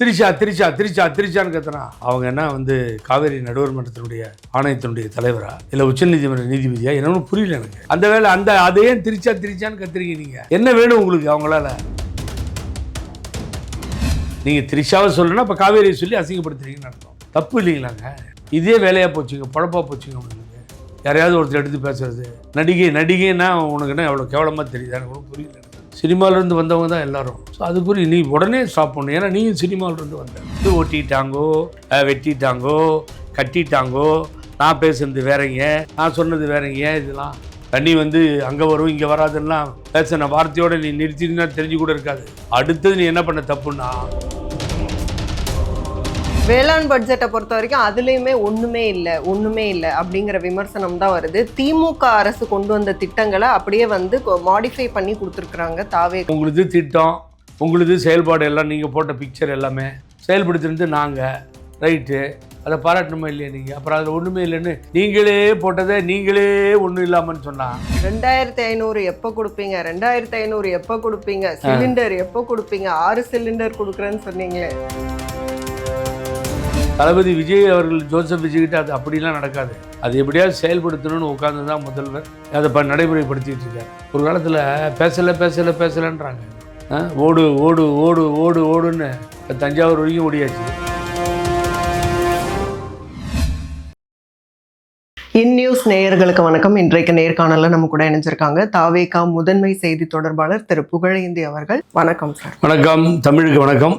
திரிஷா திரிஷா திரிஷா திரிஷான்னு கத்துனா அவங்க என்ன வந்து காவேரி நடுவர் மன்றத்தினுடைய ஆணையத்தினுடைய தலைவரா இல்லை உச்சநீதிமன்ற நீதிபதியா என்னன்னு புரியல எனக்கு. அந்த வேலை அதே திரிஷா திரிஷான்னு கத்துறீங்க. நீங்க என்ன வேணும் உங்களுக்கு அவங்களால? நீங்கள் திரிஷாவை சொல்லணும்னா இப்போ காவேரியை சொல்லி அசிங்கப்படுத்துறீங்கன்னு அர்த்தம். தப்பு இல்லைங்களாங்க? இதே வேலையாக போச்சுங்க, பழப்பாக போச்சுங்க உங்களுக்கு. யாரையாவது ஒருத்தர் எடுத்து பேசுறது நடிகைன்னா உனக்கு என்ன எவ்வளோ கேவலமாக தெரியுது எனக்கு ஒன்றும் புரியல. சினிமாவிலேருந்து வந்தவங்க தான் எல்லாரும். ஸோ அதுக்குரிய நீ உடனே ஸ்டாப் பண்ணணும். ஏன்னா நீயும் சினிமாவிலேருந்து வந்த. ஒட்டிட்டாங்கோ, வெட்டிட்டாங்கோ, கட்டிட்டாங்கோ, நான் பேசுனது வேறங்க, நான் சொன்னது வேறங்க. இதெல்லாம் தண்ணி வந்து அங்கே வரும் இங்கே வராதுன்னா பேசின வார்த்தையோடு நீ நிறுத்தினா தெரிஞ்சு கூட இருக்காது. அடுத்தது நீ என்ன பண்ண தப்புன்னா, வேளாண் பட்ஜெட்டை பொறுத்த வரைக்கும் அதுலேயுமே ஒன்றுமே இல்லை அப்படிங்கிற விமர்சனம் தான் வருது. திமுக அரசு கொண்டு வந்த திட்டங்களை அப்படியே வந்து மாடிஃபை பண்ணி கொடுத்துருக்குறாங்க தாவே. உங்களுது திட்டம், உங்களுது செயல்பாடு எல்லாம் நீங்கள் போட்ட பிக்சர் எல்லாமே செயல்படுத்திருந்து நாங்கள் ரைட்டு அதை பாராட்டணுமா இல்லையா நீங்கள்? அப்புறம் அதில் ஒன்றுமே இல்லைன்னு நீங்களே போட்டதை நீங்களே ஒன்றும் இல்லாமன்னு சொன்னால் 2500 எப்போ கொடுப்பீங்க, 2500 எப்போ கொடுப்பீங்க, சிலிண்டர் எப்போ கொடுப்பீங்க, 6 சிலிண்டர் கொடுக்குறேன்னு சொன்னீங்களே. தளபதி விஜய் அவர்கள் ஜோசப் விஜய்கிட்ட அது அப்படிலாம் நடக்காது. அது எப்படியாவது செயல்படுத்தணும்னு உட்காந்து தான் முதல்வர் அதை நடைமுறைப்படுத்திட்டு இருக்காரு. ஒரு காலத்தில் பேசலைன்றாங்க. ஓடு ஓடு ஓடு ஓடு ஓடுன்னு தஞ்சாவூர் வரைக்கும் ஓடியாச்சு. இன்நியூஸ் நேயர்களுக்கு வணக்கம். இன்றைக்கு நேர்காணலில் நம்ம கூட இணைஞ்சிருக்காங்க தாவேகா முதன்மை செய்தி தொடர்பாளர் திரு புகழேந்தி அவர்கள். வணக்கம் சார். வணக்கம். தமிழுக்கு வணக்கம்.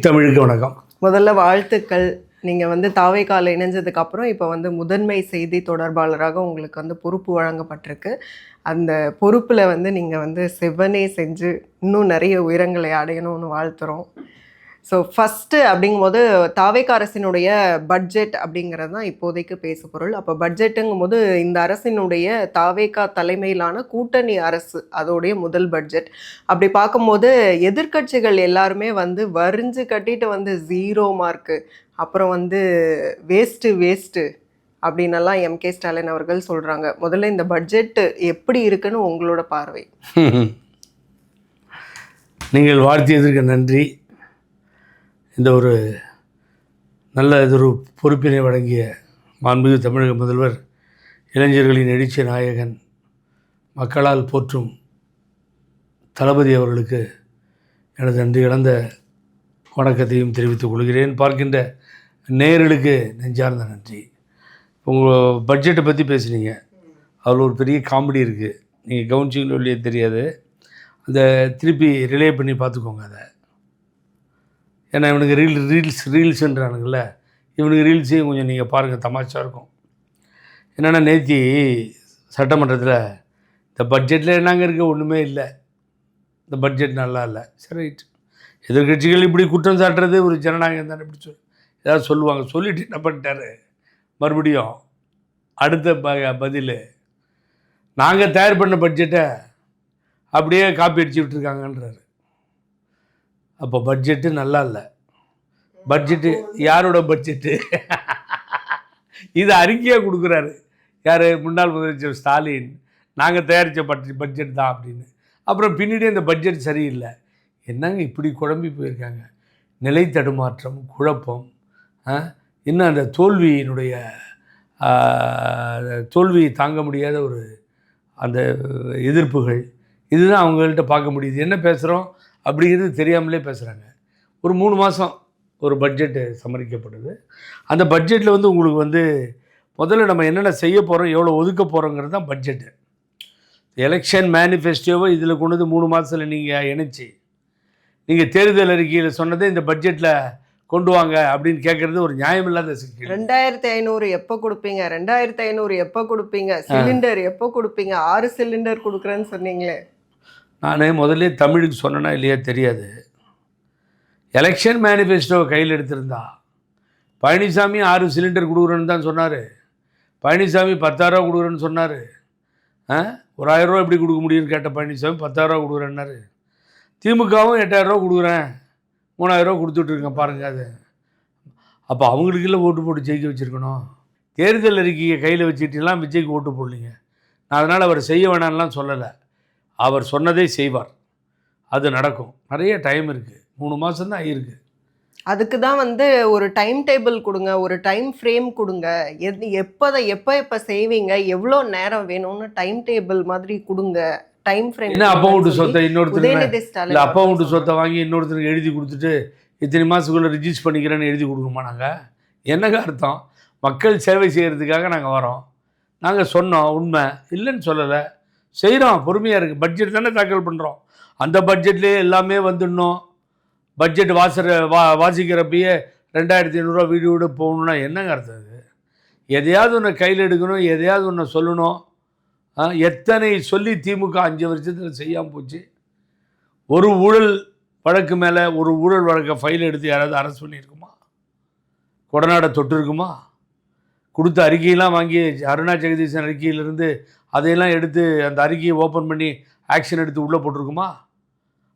தமிழுக்கு வணக்கம். முதல்ல வாழ்த்துக்கள். நீங்கள் வந்து தாவேகால இணைஞ்சதுக்கு அப்புறம் இப்போ வந்து முதன்மை செய்தி தொடர்பாளராக உங்களுக்கு வந்து பொறுப்பு வழங்கப்பட்டிருக்கு. அந்த பொறுப்பில் வந்து நீங்கள் வந்து செவ்வனே செஞ்சு இன்னும் நிறைய உயரங்களை அடையணும்னு வாழ்த்துறோம். ஸோ ஃபஸ்ட்டு அப்படிங்கும்போது தாவேகா அரசினுடைய பட்ஜெட் அப்படிங்கிறது தான் இப்போதைக்கு பேசு பொருள். அப்போ பட்ஜெட்டுங்கும் போது இந்த அரசினுடைய தாவேகா தலைமையிலான கூட்டணி அரசு அதோடைய முதல் பட்ஜெட். அப்படி பார்க்கும்போது எதிர்க்கட்சிகள் எல்லாருமே வந்து வரிஞ்சு கட்டிட்டு வந்து 0 மார்க்கு, அப்புறம் வந்து வேஸ்ட்டு அப்படின்னெல்லாம் எம்கே ஸ்டாலின் அவர்கள் சொல்கிறாங்க. முதல்ல இந்த பட்ஜெட்டு எப்படி இருக்குன்னு உங்களோட பார்வை? நீங்கள் வாழ்த்தியதற்கு நன்றி. இந்த ஒரு நல்ல ஒரு பொறுப்பினை வழங்கிய மாண்புமிகு தமிழக முதல்வர், இளைஞர்களின் எழுச்சி நாயகன், மக்களால் போற்றும் தளபதி அவர்களுக்கு எனது நன்றி கலந்த வணக்கத்தையும் தெரிவித்துக் கொள்கிறேன். பார்க்கின்ற நேயர்களுக்கு நெஞ்சார்ந்த நன்றி. உங்கள் பட்ஜெட்டை பற்றி பேசுனீங்க. அதில் ஒரு பெரிய காமெடி இருக்குது. நீங்கள் கவனிச்சிங்களோ இல்லையே தெரியாது. அந்த திருப்பி ரிலே பண்ணி பார்த்துக்கோங்க அதை. ஏன்னா இவனுக்கு ரீல்ஸுன்றானுங்கள, இவனுக்கு ரீல்ஸையும் கொஞ்சம் நீங்கள் பாருங்கள், தமாஷாக இருக்கும். என்னென்னா நேற்று சட்டமன்றத்தில் இந்த பட்ஜெட்டில் என்னங்க இருக்குது, ஒன்றுமே இல்லை, இந்த பட்ஜெட் நல்லா இல்லை. சரி ரைட். எதிர்கட்சிகள் இப்படி குற்றம் சாட்டுறது ஒரு ஜனநாயகம் தானே. இப்படி ஏதாவது சொல்லுவாங்க. சொல்லிவிட்டு என்ன பண்ணிட்டாரு, மறுபடியும் அடுத்த பதில், நாங்கள் தயார் பண்ண பட்ஜெட்டை அப்படியே காப்பி அடிச்சு விட்டுருக்காங்கன்றாரு. அப்போ பட்ஜெட்டு நல்லா இல்லை. பட்ஜெட்டு யாரோட பட்ஜெட்டு? இது அறிக்கையாக கொடுக்குறாரு யார்? முன்னாள் முதலமைச்சர் ஸ்டாலின். நாங்கள் தயாரித்த பட்ஜெட் தான் அப்படின்னு. அப்புறம் பின்னாடியே இந்த பட்ஜெட் சரியில்லை. என்னங்க இப்படி குழம்பி போயிருக்காங்க. நிலை தடுமாற்றம், குழப்பம், இன்னும் அந்த தோல்வியை தாங்க முடியாத ஒரு அந்த எதிர்ப்புகள், இதுதான் அவங்கள்ட்ட பார்க்க முடியுது. என்ன பேசுகிறோம் அப்படிங்கிறது தெரியாமலே பேசுகிறாங்க. ஒரு 3 மாதம் ஒரு பட்ஜெட்டு சமரிக்கப்படுது. அந்த பட்ஜெட்டில் வந்து உங்களுக்கு வந்து முதல்ல நம்ம என்னென்ன செய்ய போகிறோம், எவ்வளோ ஒதுக்க போகிறோங்கிறது தான் பட்ஜெட்டு. எலெக்ஷன் மேனிஃபெஸ்டோவை இதில் கொண்டு வந்து 3 மாதத்தில் நீங்கள் இணைச்சி நீங்கள் தேர்தல் அறிக்கையில் சொன்னதை இந்த பட்ஜெட்டில் கொண்டு வாங்க அப்படின்னு கேட்குறது ஒரு நியாயமில்லாத சிக்கல். 2500 எப்போ கொடுப்பீங்க, 2500 எப்போ கொடுப்பீங்க, சிலிண்டர் எப்போ கொடுப்பீங்க, 6 சிலிண்டர் கொடுக்குறேன்னு சொன்னீங்களே. நான் முதல்ல தமிழுக்கு சொன்னேன்னா இல்லையா தெரியாது. எலெக்ஷன் மேனிஃபெஸ்டோவை கையில் எடுத்திருந்தா பழனிசாமி 6 சிலிண்டர் கொடுக்குறேன்னு தான் சொன்னார். பழனிசாமி 10,000 ரூபா கொடுக்குறேன்னு சொன்னார். ஒரு 1000 ரூபா எப்படி கொடுக்க முடியும்னு கேட்ட பழனிசாமி 10,000 ரூபா கொடுக்குறேன்னாரு. திமுகவும் 8,000 ரூபா கொடுக்குறேன், 3,000 ரூபா கொடுத்துட்ருக்கேன் பாருங்கள். அது அப்போ அவங்களுக்கெல்லாம் ஓட்டு போட்டு ஜெயிக்க வச்சுருக்கணும். தேர்தல் அறிக்கையை கையில் வச்சுக்கிட்டுலாம் விஜய்க்கு ஓட்டு போடலிங்க. நான் அதனால் அவர் செய்ய வேணான்லாம் சொல்லலை. அவர் சொன்னதை செய்வார், அது நடக்கும். நிறைய டைம் இருக்குது. 3 மாதம் தான் ஆகிருக்கு. அதுக்கு தான் வந்து ஒரு டைம் டேபிள் கொடுங்க, ஒரு டைம் ஃப்ரேம் கொடுங்க. எப்போ செய்வீங்க, எவ்வளோ நேரம் வேணும்னு டைம் டேபிள் மாதிரி கொடுங்க. டைம் ஃப்ரேம் என்ன அப்பா வீட்டு சொத்தை உதயநிதி இல்லை ஸ்டாலின் அப்பா வீட்டு சொத்தை வாங்கி இன்னொருத்தருக்கு எழுதி கொடுத்துட்டு இத்தனை மாதத்துக்குள்ளே ரிஜிஸ்டர் பண்ணிக்கிறேன்னு எழுதி கொடுக்கணுமா? நாங்கள் என்னங்க அர்த்தம்? மக்கள் சேவை செய்கிறதுக்காக நாங்கள் வரோம். நாங்கள் சொன்னோம், உண்மை இல்லைன்னு சொல்லலை, செய்கிறோம், பொறுமையாக இருக்குது. பட்ஜெட் தானே தாக்கல் பண்ணுறோம். அந்த பட்ஜெட்லேயே எல்லாமே வந்துடணும். பட்ஜெட் வாசிக்கிறப்பயே 2500 வீடு வீடு போகணுன்னா என்னங்க அர்த்தம்? அது எதையாவது ஒன்று கையில் எடுக்கணும், எதையாவது ஒன்று சொல்லணும். எத்தனை சொல்லி திமுக 5 வருஷத்தில் செய்யாமல் போச்சு. ஒரு ஊழல் வழக்கு மேலே ஒரு ஊழல் வழக்கை ஃபைல் எடுத்து யாராவது அரெஸ்ட் பண்ணியிருக்குமா? கொடநாடை தொட்டு இருக்குமா? கொடுத்த அறிக்கையெல்லாம் வாங்கி அருணா ஜெகதீசன் அறிக்கையிலிருந்து அதையெல்லாம் எடுத்து அந்த அறிக்கையை ஓப்பன் பண்ணி ஆக்ஷன் எடுத்து உள்ளே போட்டிருக்குமா?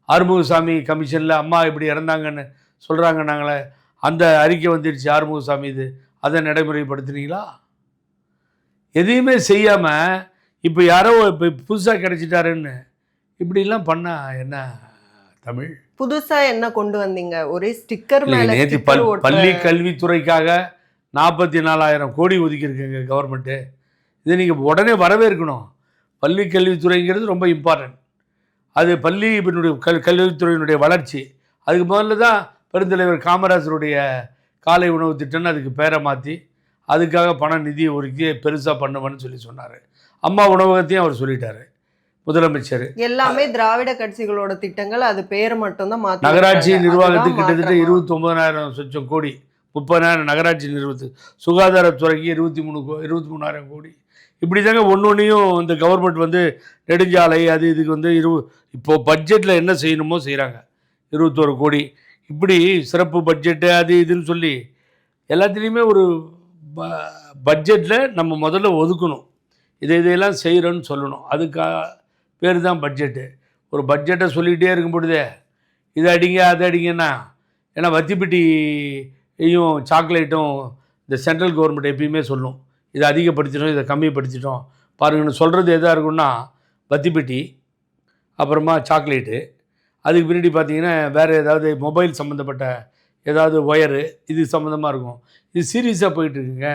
ஆறுமுகசாமி கமிஷனில் அம்மா இப்படி இறந்தாங்கன்னு சொல்கிறாங்க, நாங்களே அந்த அறிக்கை வந்துடுச்சு ஆறுமுகசாமி, இது அதை நடைமுறைப்படுத்தினீங்களா? எதையுமே செய்யாமல் இப்போ யாரோ இப்போ புதுசாக கிடைச்சிட்டாருன்னு இப்படிலாம் பண்ணால் என்ன தமிழ்? புதுசாக என்ன கொண்டு வந்தீங்க? ஒரே ஸ்டிக்கர் மேலே நேற்று பள்ளி கல்வித்துறைக்காக 44,000 கோடி ஒதுக்கியிருக்குங்க கவர்மெண்ட்டு. இதை நீங்கள் உடனே வரவேற்கணும். பள்ளி கல்வித்துறைங்கிறது ரொம்ப இம்பார்ட்டன்ட். அது பள்ளியினுடைய கல்வித்துறையினுடைய வளர்ச்சி. அதுக்கு முதல்ல தான் பெருந்தலைவர் காமராஜருடைய காலை உணவு திட்டம்னு அதுக்கு பேரை மாற்றி அதுக்காக பண நிதியை ஒதுக்கி பெருசாக பண்ணுவேன்னு சொல்லி சொன்னார். அம்மா உணவகத்தையும் அவர் சொல்லிட்டார் முதலமைச்சர். எல்லாமே திராவிட கட்சிகளோட திட்டங்கள், அது பேரை மட்டும்தான் மாற்றி. நகராட்சி நிர்வாகத்துக்கு கிட்டத்தட்ட 29,000 சொச்சம் கோடி, 30,000 நகராட்சி நிறுவனத்துக்கு, சுகாதாரத்துறைக்கு 23,000 கோடி. இப்படி தாங்க ஒன்றையும் இந்த கவர்மெண்ட் வந்து நெடுஞ்சாலை அது இதுக்கு வந்து இப்போது பட்ஜெட்டில் என்ன செய்யணுமோ செய்கிறாங்க. 21 கோடி இப்படி சிறப்பு பட்ஜெட்டு அது இதுன்னு சொல்லி எல்லாத்துலேயுமே ஒரு பட்ஜெட்டில் நம்ம முதல்ல ஒதுக்கணும். இதையெல்லாம் செய்கிறோன்னு சொல்லணும். அதுக்காக பேர் தான் பட்ஜெட்டு. ஒரு பட்ஜெட்டை சொல்லிகிட்டே இருக்கும் பொழுதே இதை அடிங்க அதை அடிங்கன்னா, ஏன்னா வத்திப்பெட்டியும் சாக்லேட்டும் இந்த சென்ட்ரல் கவர்மெண்ட் எப்பயுமே சொல்லும், இதை அதிகப்படுத்திட்டோம், இதை கம்மிப்படுத்திட்டோம் பாருங்கன்னு சொல்கிறது எதாக இருக்குன்னா வத்திப்பெட்டி, அப்புறமா சாக்லேட்டு, அதுக்கு பின்னாடி பார்த்தீங்கன்னா வேறு ஏதாவது மொபைல் சம்மந்தப்பட்ட ஏதாவது ஒயரு இது சம்மந்தமாக இருக்கும். இது சீரியஸாக போயிட்டுருக்குங்க.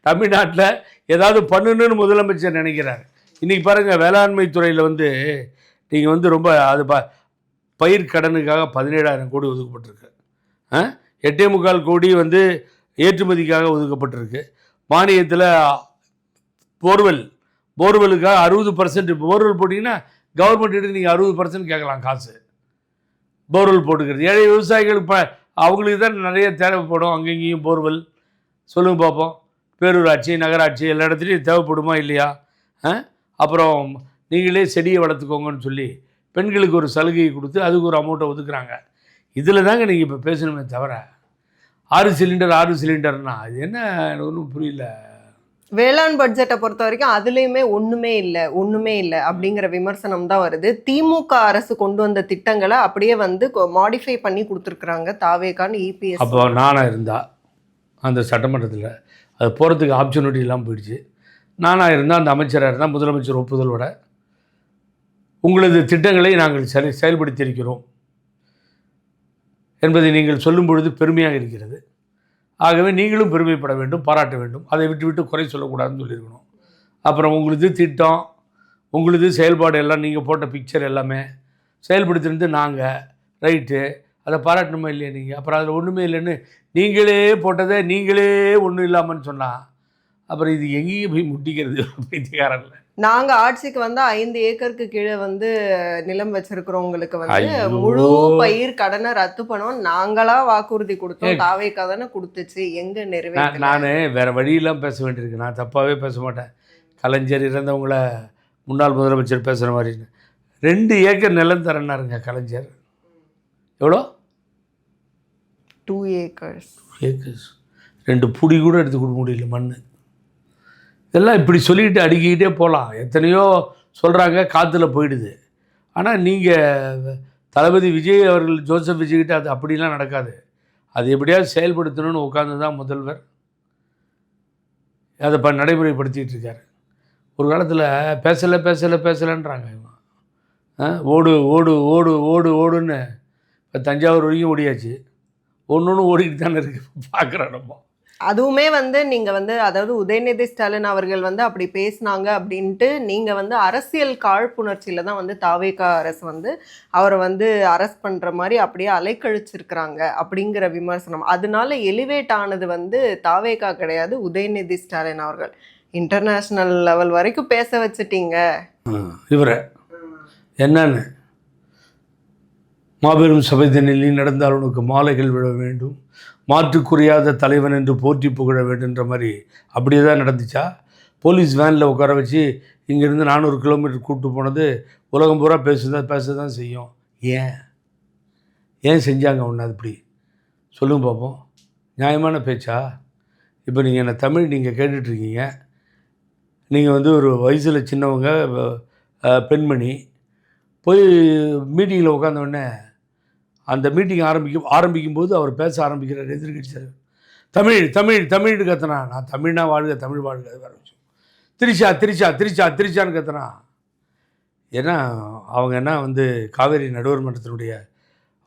தமிழ்நாட்டில் ஏதாவது பண்ணணுன்னு முதலமைச்சர் நினைக்கிறார். இன்றைக்கி பாருங்கள், வேளாண்மை துறையில் வந்து நீங்கள் வந்து ரொம்ப அது பயிர் கடனுக்காக 17,000 கோடி ஒதுக்கப்பட்டிருக்கு. 8.25 கோடி வந்து ஏற்றுமதிக்காக ஒதுக்கப்பட்டிருக்கு. மானியத்தில் போர்வெலுக்காக 60%. போர்வெல் போட்டிங்கன்னா கவர்மெண்ட் நீங்கள் 60% கேட்கலாம் காசு. போர்வெல் போட்டுக்கிறது ஏழை விவசாயிகளுக்கு அவங்களுக்கு தான் நிறைய தேவைப்படும். அங்கங்கேயும் போர்வெல் சொல்லுங்கள் பார்ப்போம். பேரூராட்சி நகராட்சி எல்லா இடத்துலையும் தேவைப்படுமா இல்லையா? அப்புறம் நீங்களே செடியை வளர்த்துக்கோங்கன்னு சொல்லி பெண்களுக்கு ஒரு சலுகையை கொடுத்து அதுக்கு ஒரு அமௌண்ட்டை ஒதுக்குறாங்க. இதில் தாங்க நீங்கள் இப்போ பேசணுமே தவிர 6 சிலிண்டர்னா அது என்ன ஒன்றும் புரியல. வேளாண் பட்ஜெட்டை பொறுத்த வரைக்கும் அதுலேயுமே ஒன்றுமே இல்லை அப்படிங்கிற விமர்சனம் தான் வருது. திமுக அரசு கொண்டு வந்த திட்டங்களை அப்படியே வந்து மாடிஃபை பண்ணி கொடுத்துருக்குறாங்க தாவேகான்னு இபிஎஸ். அப்போ நானாக இருந்தால் அந்த சட்டமன்றத்தில் அது போகிறதுக்கு ஆப்பர்ச்சுனிட்டி இல்லாமல் போயிடுச்சு. நானாக இருந்தால் அந்த அமைச்சராக இருந்தால் முதலமைச்சர் ஒப்புதலோட உங்களது திட்டங்களை நாங்கள் செயல்படுத்தியிருக்கிறோம் என்பதை நீங்கள் சொல்லும் பொழுது பெருமையாக இருக்கிறது. ஆகவே நீங்களும் பெருமைப்பட வேண்டும், பாராட்ட வேண்டும். அதை விட்டு குறை சொல்லக்கூடாதுன்னு சொல்லியிருக்கணும். அப்புறம் உங்களது திட்டம், உங்களது செயல்பாடு எல்லாம் நீங்கள் போட்ட பிக்சர் எல்லாமே செயல்படுத்தினது நாங்கள், ரைட்டு, அதை பாராட்டணுமா இல்லையா நீங்கள்? அப்புறம் அதில் ஒன்றுமே இல்லைன்னு நீங்களே போட்டதை நீங்களே ஒன்றும் இல்லாமன்னு சொன்னால் அப்புறம் இது எங்கேயும் போய் முட்டிக்கிறது பைத்தியக்காரன் இல்லை. நாங்கள் ஆட்சிக்கு வந்து 5 ஏக்கருக்கு கீழே வந்து நிலம் வச்சிருக்கிறவங்களுக்கு வந்து முழு பயிர் கடனை ரத்து பண்ணோம் நாங்களா வாக்குறுதி கொடுத்தோம். தாவேக்கா தானே கொடுத்துச்சு, எங்கே நிறைவேற்ற? நான் வேறு வழியெல்லாம் பேச வேண்டியிருக்கு. நான் தப்பாகவே பேச மாட்டேன். கலைஞர் இறந்தவங்கள முன்னாள் முதலமைச்சர் பேசுகிற மாதிரி 2 ஏக்கர் நிலம் தரேன்னாருங்க கலைஞர். எவ்வளோ? 2 ஏக்கர்ஸ். 2 புடி கூட எடுத்து கொடுக்க முடியல மண். இதெல்லாம் இப்படி சொல்லிக்கிட்டு அடிக்கிட்டே போகலாம். எத்தனையோ சொல்கிறாங்க, காற்றுல போயிடுது. ஆனால் நீங்கள் தளபதி விஜய் அவர்கள் ஜோசப் விஜய்கிட்ட அது அப்படிலாம் நடக்காது. அது எப்படியாவது செயல்படுத்தணும்னு உட்காந்து தான் முதல்வர் அதை நடைமுறைப்படுத்திகிட்டு இருக்கார். ஒரு காலத்தில் பேசலைன்றாங்க இவன். ஓடு ஓடு ஓடு ஓடு ஓடுன்னு இப்போ தஞ்சாவூர் வரைக்கும் ஓடியாச்சு. ஒன்று ஓடிக்கிட்டு தானே இருக்குது, பார்க்குறோம் நம்ம. அதுவுமே வந்து நீங்க வந்து அதாவது உதயநிதி ஸ்டாலின் அவர்கள் வந்து அப்படி பேசினாங்க அப்படின்ட்டு நீங்க வந்து அரசியல் காழ்ப்புணர்ச்சியில தான் வந்து தாவேகா அரசு வந்து அவரை வந்து அரெஸ்ட் பண்ற மாதிரி அப்படியே அலைக்கழிச்சிருக்கிறாங்க அப்படிங்கிற விமர்சனம். அதனால எலிவேட் ஆனது வந்து தாவேகா கிடையாது, உதயநிதி ஸ்டாலின் அவர்கள். இன்டர்நேஷனல் லெவல் வரைக்கும் பேச வச்சுட்டீங்க இவரை. என்னன்னு மாபெரும் சபை தண்ணில் நடந்தால் உனக்கு மாலைகள் விழ வேண்டும், மாற்றுக்குறையாத தலைவன் என்று போற்றி புகழ வேண்டுன்ற மாதிரி அப்படியே தான் நடந்துச்சா? போலீஸ் வேனில் உட்கார வச்சு இங்கேருந்து 400 கிலோமீட்டர் கூப்பிட்டு போனது உலகம் பூரா பேச தான் செய்யும். ஏன் செஞ்சாங்க ஒன்று அப்படி சொல்லுங்க பார்ப்போம். நியாயமான பேச்சா? இப்போ நீங்கள் என்ன தமிழ் நீங்கள் கேட்டுட்ருக்கீங்க, நீங்கள் வந்து ஒரு வயசில் சின்னவங்க, பெண்மணி, போய் மீட்டிங்கில் உட்காந்தோடனே அந்த மீட்டிங் ஆரம்பிக்கும் போது அவர் பேச ஆரம்பிக்கிறார், எதிர்கட்சி தமிழ் தமிழ் தமிழ்னு கத்துனா. நான் தமிழ்னா வாழ்க, தமிழ் வாழ்க, அது வேறு விஷயம். திரிச்சான்னு கத்துனா. ஏன்னா அவங்க என்ன வந்து காவேரி நடுவர் மன்றத்தினுடைய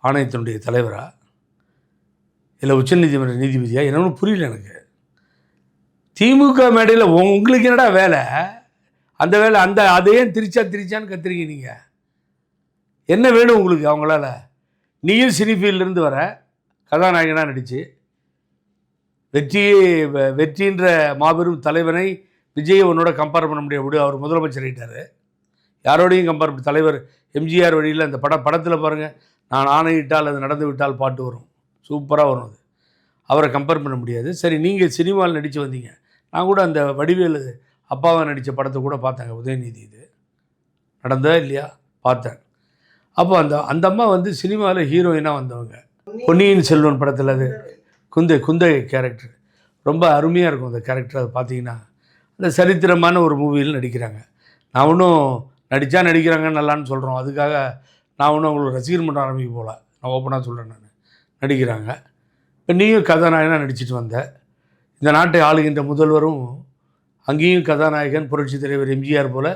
ஆணையத்தினுடைய தலைவரா இல்லை உச்சநீதிமன்ற நீதிபதியா? என்னன்னு புரியல எனக்கு. திமுக மேடையில் உங்களுக்கு என்னடா வேலை? அந்த வேலை அதையும் திரிச்சான்னு கத்துறீங்க நீங்கள். என்ன வேணும் உங்களுக்கு அவங்களால? நீயும் சினி ஃபீல்ட்லேருந்து வர கதாநாயகனாக நடித்து வெற்றின்ற மாபெரும் தலைவனை விஜயை உன்னோட கம்பேர் பண்ண முடியாது. அவர் முதலமைச்சர் ஆகிட்டார், யாரோடையும் கம்பேர் பண்ண. தலைவர் எம்ஜிஆர் வழியில் அந்த படத்தில் பாருங்கள், நான் ஆணையிட்டால் அது நடந்து விட்டால் பாட்டு வரும், சூப்பராக வரும். அது அவரை கம்பேர் பண்ண முடியாது. சரி, நீங்கள் சினிமாவில் நடித்து வந்தீங்க. நான் கூட அந்த வடிவேலு அப்பாவை நடித்த படத்தை கூட பார்த்தேங்க, உதயநிதி. இது நடந்தா இல்லையா? பார்த்தேன். அப்போ அந்த அம்மா வந்து சினிமாவில் ஹீரோயினாக வந்தவங்க. பொன்னியின் செல்வன் படத்தில் அது குந்தை கேரக்டர் ரொம்ப அருமையாக இருக்கும். அந்த கேரக்டர் அதை பார்த்தீங்கன்னா அந்த சரித்திரமான ஒரு மூவியில் நடிக்கிறாங்க. நான் ஒன்றும் நடிக்கிறாங்க நல்லான்னு சொல்கிறோம், அதுக்காக நான் ஒன்றும் அவங்களுக்கு ரசிகர் மன்றம் ஆரம்பிக்க போகல. நான் ஓப்பனாக சொல்கிறேன், நான் நடிக்கிறாங்க. இப்போ நீயும் கதாநாயகனாக நடிச்சிட்டு வந்த, இந்த நாட்டை ஆளுகின்ற முதல்வரும் அங்கேயும் கதாநாயகன் புரட்சி தலைவர் எம்ஜிஆர் போல்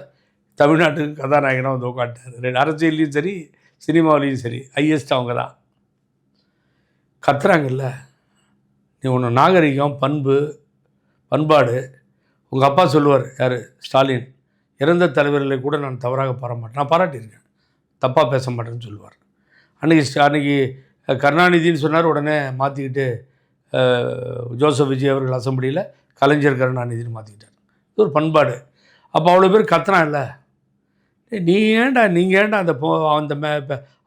தமிழ்நாட்டுக்கு கதாநாயகனாக வந்து உட்காந்துட்டார். அரசியல்லையும் சரி சினிமாவிலையும் சரி ஹையஸ்ட் அவங்க தான். கத்துறாங்கல்ல, நீ ஒன்று நாகரிகம், பண்பாடு. உங்கள் அப்பா சொல்லுவார், யார், ஸ்டாலின், இறந்த தலைவர்களை கூட நான் தவறாக பாராட்டேன், நான் பாராட்டியிருக்கேன், தப்பாக பேச மாட்டேன்னு சொல்லுவார். அன்றைக்கி கருணாநிதின்னு சொன்னார், உடனே மாற்றிக்கிட்டு ஜோசப் விஜய் அவர்கள் அசம்பிளியில் கலைஞர் கருணாநிதினு மாற்றிக்கிட்டார். இது ஒரு பண்பாடு. அப்போ அவ்வளோ பேர் கத்துறான் இல்லை, நீங்கள் ஏன்டா அந்த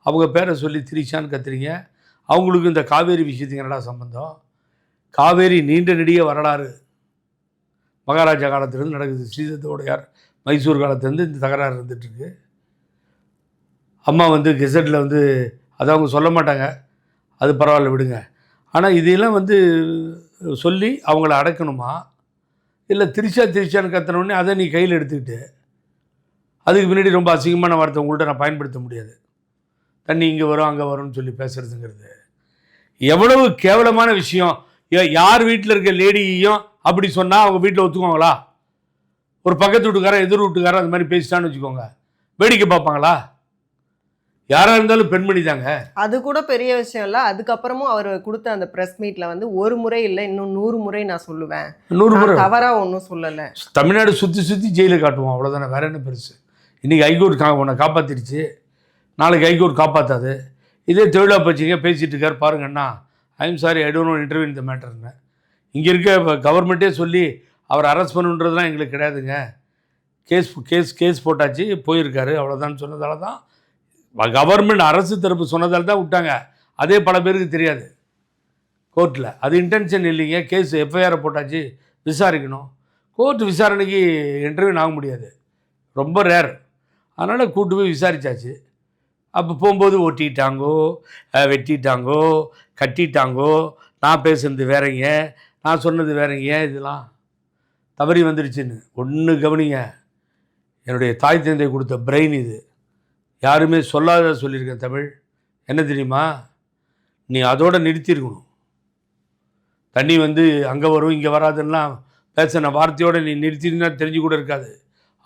அவங்க பேரை சொல்லி திரிச்சான்னு கத்துறீங்க? அவங்களுக்கு இந்த காவேரி விஷயத்துக்கு என்னடா சம்பந்தம்? காவேரி நீண்ட நெடிய வரலாறு, மகாராஜா காலத்திலேருந்து நடக்குது. ஸ்ரீதத்தோடையார் மைசூர் காலத்துலேருந்து இந்த தகராறு இருந்துகிட்ருக்கு. அம்மா வந்து கெசட்டில் வந்து அதை அவங்க சொல்ல மாட்டாங்க, அது பரவாயில்ல விடுங்க. ஆனால் இதையெல்லாம் வந்து சொல்லி அவங்கள அடக்கணுமா? இல்லை திரிச்சான்னு கத்தினோடனே அதை நீ கையில் எடுத்துக்கிட்டு அதுக்கு முன்னாடி ரொம்ப அசிங்கமான வார்த்தை உங்கள்கிட்ட நான் பயன்படுத்த முடியாது. தண்ணி இங்கே வரும் அங்கே வரும்னு சொல்லி பேசுகிறதுங்கிறது எவ்வளவு கேவலமான விஷயம். யார் வீட்டில் இருக்க லேடியையும் அப்படி சொன்னால் அவங்க வீட்டில் ஒத்துக்குவாங்களா? ஒரு பக்கத்து வீட்டுக்காரன் எதிர் வீட்டுக்காரன் அந்த மாதிரி பேசிட்டான்னு வச்சுக்கோங்க, வேடிக்கை பார்ப்பாங்களா? யாராக இருந்தாலும் பெண்மணி தாங்க. அது கூட பெரிய விஷயம் இல்லை. அதுக்கப்புறமும் அவர் கொடுத்த அந்த ப்ரெஸ் மீட்டில் வந்து ஒரு முறை இல்லை, இன்னும் 100 முறை நான் சொல்லுவேன், 100 முறை தவறாக ஒன்றும் சொல்லலை. தமிழ்நாடு சுற்றி ஜெயிலில் காட்டுவோம், அவ்வளோதானே, வேற என்ன பெருசு? இன்றைக்கி ஹைகோர்ட் உன்னை காப்பாற்றிடுச்சு, நாளைக்கு ஹைகோர்ட் காப்பாற்றாது. இதே தொழிலாக போச்சிங்க பேசிகிட்டு இருக்கார் பாருங்கண்ணா, I'm sorry I don't know interview இந்த மேட்டர்னு. இங்கே இருக்க கவர்மெண்ட்டே சொல்லி அவர் அரெஸ்ட் பண்ணுன்றதுலாம் எங்களுக்கு கிடையாதுங்க, கேஸ் போட்டாச்சு போயிருக்காரு அவ்வளோதான் சொன்னதால தான், கவர்மெண்ட் அரசு தரப்பு சொன்னதால் தான் விட்டாங்க. அதே பல பேருக்கு தெரியாது கோர்ட்டில். அது இன்டென்ஷன் இல்லைங்க, கேஸ் எஃப்ஐஆரை போட்டாச்சு விசாரிக்கணும். கோர்ட் விசாரணைக்கு இன்டர்வியூ ஆக முடியாது, ரொம்ப ரேர். அதனால் கூட்டு போய் விசாரித்தாச்சு. அப்போ போகும்போது ஒட்டிட்டாங்கோ, வெட்டிட்டாங்கோ, கட்டிட்டாங்கோ, நான் பேசுனது வேறங்க, நான் சொன்னது வேறங்க, இதெல்லாம் தவறி வந்துடுச்சுன்னு. ஒன்று கவனிங்க, என்னுடைய தாய் தந்தை கொடுத்த பிரெயின் இது, யாருமே சொல்லாத சொல்லியிருக்கேன். தமிழ் என்ன தெரியுமா? நீ அதோடு நிறுத்தியிருக்கணும். தண்ணி வந்து அங்கே வரும் இங்கே வராதுன்னா பேசின வார்த்தையோடு நீ நிறுத்தினா தெரிஞ்சு கூட இருக்காது.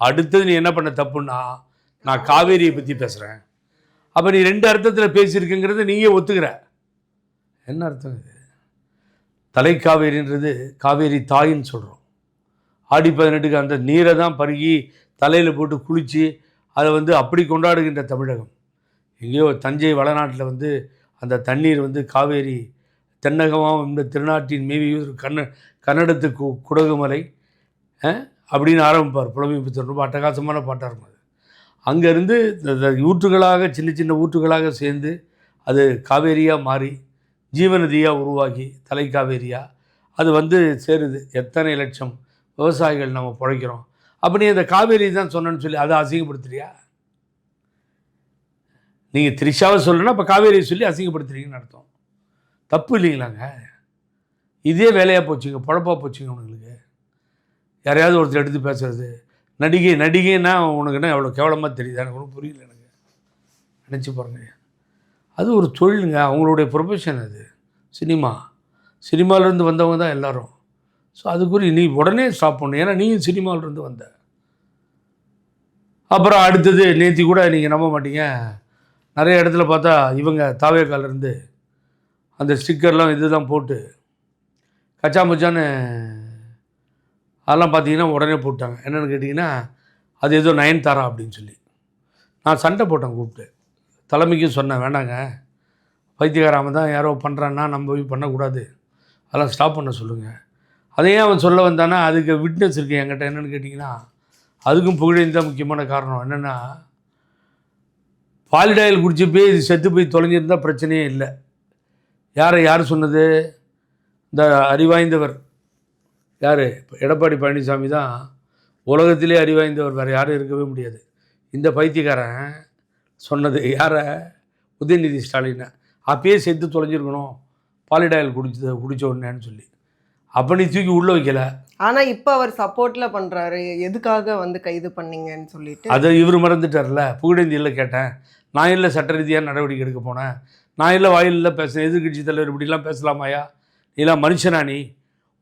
அடுத்தது நீ என்ன பண்ண தப்புன்னா, நான் காவேரியை பற்றி பேசுகிறேன், அப்போ நீ 2 அர்த்தத்தில் பேசியிருக்குங்கிறத நீயே ஒத்துக்கிற. என்ன அர்த்தம் இது? தலைக்காவேரின்றது காவேரி தாயின்னு சொல்கிறோம். ஆடி 18க்கு அந்த நீரை தான் பருகி தலையில் போட்டு குளித்து அதை வந்து அப்படி கொண்டாடுகின்ற தமிழகம். எங்கேயோ தஞ்சை வளநாட்டில் வந்து அந்த தண்ணீர் வந்து காவேரி தென்னகமாம் இந்த திருநாட்டின் மேவியூர் கன்னடத்து குடகுமலை அப்படின்னு ஆரம்பிப்பார் புலமைப்புத்தர். ரொம்ப அட்டகாசமான பாட்டாக இருக்கும் அது. அங்கேருந்து இந்த ஊற்றுகளாக சின்ன சின்ன ஊற்றுகளாக சேர்ந்து அது காவேரியாக மாறி ஜீவநதியாக உருவாகி தலைக்காவேரியாக அது வந்து சேருது. எத்தனை லட்சம் விவசாயிகள் நம்ம பிழைக்கிறோம். அப்போ நீ அந்த காவேரி தான் சொன்னேன்னு சொல்லி அதை அசிங்கப்படுத்துறியா? நீங்கள் திரிஷாவை சொல்லணும்னா இப்போ காவேரியை சொல்லி அசிங்கப்படுத்துறீங்கன்னு அர்த்தம். தப்பு இல்லைங்களாங்க? இதே வேலையாக போச்சுங்க, பொழப்பாக போச்சுங்க உங்களுக்கு. யாரையாவது ஒருத்தர் எடுத்து பேசுறது நடிகைன்னா உனக்குன்னா எவ்வளோ கேவலமாக தெரியுது. எனக்கு ஒன்றும் புரியல. எனக்கு நினச்சி பாருங்க, அது ஒரு தொழிலுங்க, அவங்களுடைய ப்ரொஃபஷன் அது. சினிமாவிலேருந்து வந்தவங்க தான் எல்லோரும். ஸோ அதுக்குரிய நீ உடனே ஸ்டாப் பண்ணு. ஏன்னா நீயும் சினிமாவிலேருந்து வந்த. அப்புறம் அடுத்தது நேற்று கூட நீங்கள் நம்ப மாட்டீங்க, நிறைய இடத்துல பார்த்தா இவங்க தாவேக்காலேருந்து அந்த ஸ்டிக்கர்லாம் இதுதான் போட்டு கச்சாமுச்சான்னு அதெல்லாம் பார்த்தீங்கன்னா உடனே போட்டாங்க. என்னென்னு கேட்டிங்கன்னா அது ஏதோ நயன்தாரா அப்படின்னு சொல்லி. நான் சண்டை போட்டேன், கூப்பிட்டு தலைமைக்கும் சொன்னேன், வேண்டாங்க பைத்தியகாராம தான் யாரோ பண்ணுறான்னா நம்ம போய் பண்ணக்கூடாது, அதெல்லாம் ஸ்டாப் பண்ண சொல்லுங்கள். அதையே அவன் சொல்ல வந்தானா அதுக்கு விட்னஸ் இருக்குது என்கிட்ட. என்னென்னு கேட்டிங்கன்னா அதுக்கும் புகழேந்தி தான் முக்கியமான காரணம். என்னென்னா பாலிடாயில் குடிச்சு போய் இது செத்து போய் தொலைஞ்சிருந்தால் பிரச்சனையே இல்லை. யார் சொன்னது? இந்த அறிவாய்ந்தவர் யார்? எடப்பாடி பழனிசாமி தான் உலகத்திலே அறிவாய்ந்தவர், வேறு யாரும் இருக்கவே முடியாது. இந்த பைத்தியக்காரன் சொன்னது யாரை? உதயநிதி ஸ்டாலினை. அப்பயே செத்து தொலைஞ்சிருக்கணும் பாலிடாயில் குடிச்ச உடனேன்னு சொல்லி. அப்போ நீ தூக்கி உள்ளே வைக்கல. ஆனால் இப்போ அவர் சப்போர்ட்டில் பண்ணுறாரு. எதுக்காக வந்து கைது பண்ணீங்கன்னு சொல்லிட்டு அதை இவர் மறந்துட்டார்ல. புகழேந்தியில் கேட்டேன், நான் இல்லை சட்ட ரீதியாக நடவடிக்கை எடுக்க போனேன், நான் இல்லை வாயிலில் பேசுகிறேன், எதிர்கட்சி தலைவர் இப்படிலாம் பேசலாமாயா, நீலாம் மனுஷனா, நீ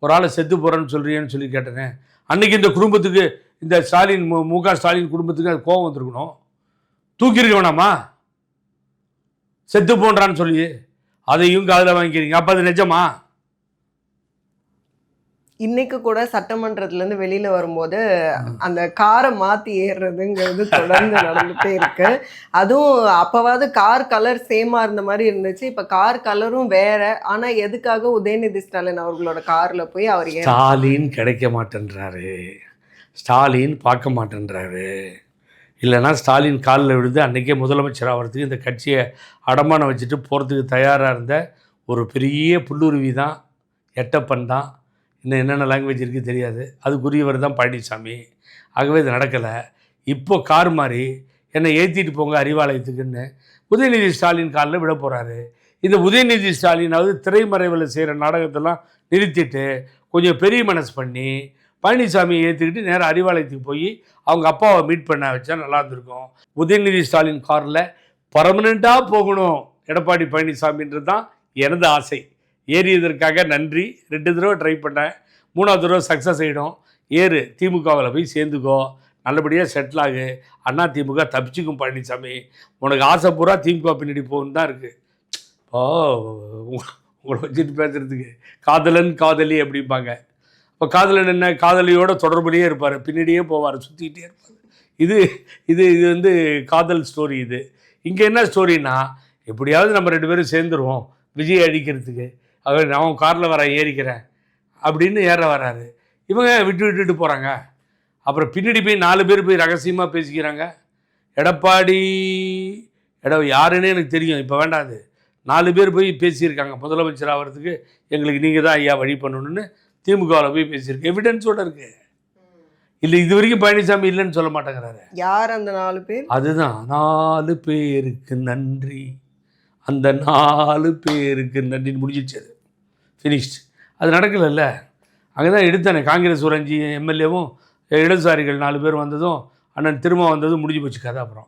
ஒரு ஆளை செத்து போகிறேன்னு சொல்கிறீன்னு சொல்லி கேட்டேனே. அன்றைக்கி இந்த குடும்பத்துக்கு, இந்த ஸ்டாலின் முக ஸ்டாலின் குடும்பத்துக்கு அது கோபம் வந்துருக்கணும். தூக்கியிருக்க வேணாமா? செத்து போன்றான்னு சொல்லி அதையும் காதில் வாங்கிக்கிறீங்க. அப்போ அது நிஜமா? இன்னைக்கு கூட சட்டமன்றத்துலேருந்து வெளியில் வரும்போது அந்த காரை மாற்றி ஏறுறதுங்கிறது தொடர்ந்து நடந்துகிட்டே இருக்கு. அதுவும் அப்போவாவது கார் கலர் சேமாக இருந்த மாதிரி இருந்துச்சு, இப்போ கார் கலரும் வேற. ஆனால் எதுக்காக உதயநிதி ஸ்டாலின் அவர்களோட காரில் போய் அவர் ஸ்டாலின் கிடைக்க மாட்டேன்றாரு, ஸ்டாலின் பார்க்க மாட்டேன்றாரு. இல்லைனா ஸ்டாலின் காலில் விழுந்து அன்றைக்கே முதலமைச்சர் ஆகிறதுக்கு இந்த கட்சியை அடமானம் வச்சுட்டு போகிறதுக்கு தயாராக இருந்த ஒரு பெரிய புல்லுருவி தான் எட்டப்பன் தான். இன்னும் என்னென்ன லாங்குவேஜ் இருக்குது தெரியாது, அதுக்குரியவர் தான் பழனிசாமி. ஆகவே இது நடக்கலை. இப்போது கார் மாதிரி என்னை ஏற்றிட்டு போங்க அறிவாலயத்துக்குன்னு உதயநிதி ஸ்டாலின் காலில் விட போகிறாரு. இந்த உதயநிதி ஸ்டாலினாவது திரைமறைவில் செய்கிற நாடகத்தெல்லாம் நிறுத்திட்டு கொஞ்சம் பெரிய மனசு பண்ணி பழனிசாமியை ஏற்றுக்கிட்டு நேராக அறிவாலயத்துக்கு போய் அவங்க அப்பாவை மீட் பண்ண வச்சா நல்லா இருந்திருக்கும். உதயநிதி ஸ்டாலின் காரில் பர்மனெண்ட்டாக போகணும் எடப்பாடி பழனிசாமின்றது தான் எனது ஆசை. ஏறியதற்காக நன்றி. 2 தடவை ட்ரை பண்ணேன், 3ஆவது தடவை சக்ஸஸ் ஆகிடும். ஏறு, திமுகவில் போய் சேர்ந்துக்கோ, நல்லபடியாக செட்டில் ஆகு, அண்ணா திமுக தப்பிச்சுக்கும் பழனிசாமி. உனக்கு ஆசை பூரா திமுக பின்னாடி போகணுன்னு தான் இருக்குது. உங்களை வச்சுட்டு பேசுகிறதுக்கு காதலன் காதலி அப்படிம்பாங்க. இப்போ காதலன் என்ன, காதலியோட தொடர்புலேயே இருப்பார், பின்னாடியே போவார், சுற்றிக்கிட்டே இருப்பார். இது இது இது வந்து காதல் ஸ்டோரி. இது இங்கே என்ன ஸ்டோரின்னா, எப்படியாவது நம்ம 2 பேரும் சேர்ந்துருவோம் விஜய் அடிக்கிறதுக்கு, அவர் நான் காரில் வர ஏறிக்கிறேன் அப்படின்னு ஏற வராரு. இவங்க விட்டுட்டு போகிறாங்க. அப்புறம் பின்னாடி போய் 4 பேர் போய் ரகசியமாக பேசிக்கிறாங்க. எடப்பாடி யாருன்னு எனக்கு தெரியும், இப்போ வேண்டாது. 4 பேர் போய் பேசியிருக்காங்க, முதலமைச்சர் ஆகிறதுக்கு எங்களுக்கு நீங்கள் தான் ஐயா வழி பண்ணணுன்னு திமுகவில் போய் பேசியிருக்கு. எவிடன்ஸோடு இருக்குது. இல்லை இது வரைக்கும் பழனிசாமி இல்லைன்னு சொல்ல மாட்டேங்கிறாரு. யார் அந்த 4 பேர்? அதுதான் 4 பேருக்கு நன்றி, அந்த 4 பேருக்கு நன்றின்னு முடிஞ்சிடுச்சு. அது ஃபினிஷ்டு. அது நடக்கலைல்ல. அங்கே தான் எடுத்தானே காங்கிரஸ் ஒரு 5 எம்எல்ஏவும் இடதுசாரிகள் 4 பேர் வந்ததும் அண்ணன் திரும்ப வந்ததும் முடிஞ்சு போச்சு கதை. அப்புறம்